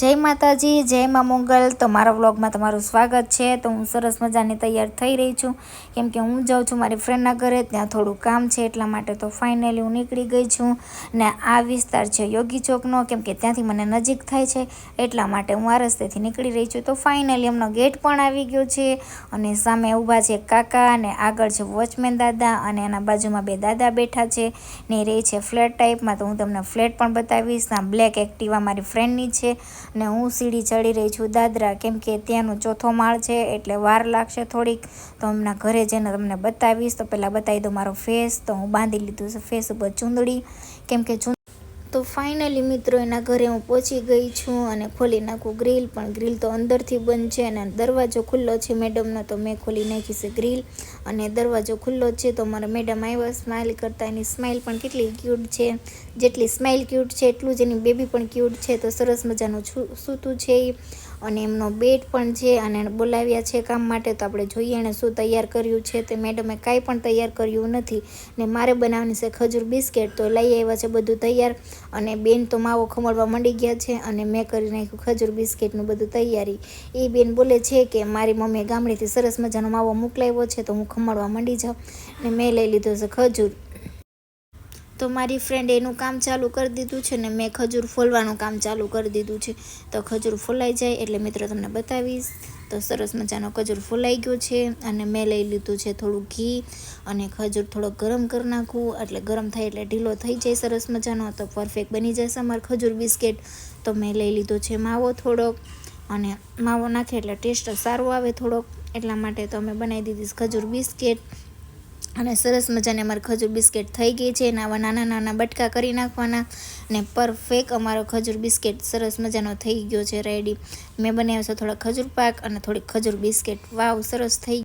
जय माताजी, जय माँ मंगल। तो मारा व्लॉग में तमारुं स्वागत है। तो हूँ सरस मजानी तैयार थई रही छूँ केम के हूँ जाऊँ छूँ मारी फ्रेंडना घरे, त्यां थोड़ुं काम है एटला माटे। तो फाइनली हूँ निकળી गई छूँ ने आ विस्तार है योगी चौकनो, केम के त्यांथी मने नजीक थाय छे एटला माटे हूँ आ रस्तेथी निकળી रही छूँ। तो फाइनली एमनो गेट पण आवी गयो छे अने सामे ऊभा छे काका अने आगळ छे वॉचमेन दादा अने एना बाजुमां बे दादा बैठा छे ने रही छे फ्लेट टाइप में। तो हूँ तमने फ्लेट पण बतावीश। आ ब्लेक एक्टिवा मारी फ्रेंडनी छे ने हूँ सीढ़ी चढ़ी रही छूँ दादरा, केम के त्यानो चौथो माळ छे एटले वार लागशे थोड़ीक। तो हमना घरे जईने तमने बतावीश। तो पहला बतावी दो मारो फेस। तो हूँ बांधी लीधुं छे फेस पर चूंदड़ी, केम के तो फाइनली मित्रों एना घरे हूँ पहोंची गई छूँ अने खोली नाखूँ ग्रिल, पण ग्रिल तो अंदरथी बंद छे अने दरवाजो खुल्लो छे मेडमनो। तो मैं खोली नाखी छे ग्रिल अने दरवाजो खुल्लो छे। तो मारा मेडम आव्या स्माइल करता। एनी स्माइल पण केटली क्यूट छे, जेटली स्माइल क्यूट छे एटલું જ એની બેબી પણ ક્यूट છે। તો સરસ મજાનું સૂતું છે અને એમનો બેડ પણ છે અને બોલાવ્યા છે કામ માટે। તો આપણે જોઈએ એણે શું તૈયાર કર્યું છે। તે મેડમે કાંઈ પણ તૈયાર કર્યું નથી ને મારે બનાવવાની છે ખજૂર બિસ્કિટ। તો લઈ આવ્યા છે બધું તૈયાર અને બેન તો માવો ખમણવા માંડી ગયા છે અને મેં કરી નાખ્યું ખજૂર બિસ્કિટનું બધું તૈયારી। એ બેન બોલે છે કે મારી મમ્મીએ ગામડેથી સરસ મજાનો માવો મોકલાવ્યો છે તો હું ખમણવા માંડી જાઉં ને મેં લઈ લીધો છે ખજૂર। तो मारी फ्रेंड एनु काम चालू कर दीधुं छे ने मैं खजूर फोलवानुं काम चालू कर दीधुं छे। तो खजूर फोलाई जाए एटले मित्रों तमने बतावीश। तो सरस मजानो खजूर फोलाई गयो छे अने मैं लई लीधुं छे थोड़ुं घी अने खजूर थोड़ो गरम कर नाखूं एटले गरम थाय एटले ढीलो थई जाय सरस मजानो। तो परफेक्ट बनी जशे अमार खजूर बिस्किट। तो मैं लई लीधो छे मावो थोड़ोक अने मावो नाखे एटले टेस्ट सारो आवे थोड़ोक, एटला माटे तो अमे बनावी दीधी खजूर बिस्किट અને સરસ મજાને અમારા ખજૂર બિસ્કિટ થઈ ગઈ છે ને આવા નાના નાના બટકા કરી નાખવાના ને પરફેક્ટ અમારો ખજૂર બિસ્કિટ સરસ મજાનો થઈ ગયો છે રેડી। મેં બનાવ્યો છે થોડા ખજૂર પાક અને થોડી ખજૂર બિસ્કિટ। વાવ, સરસ થઈ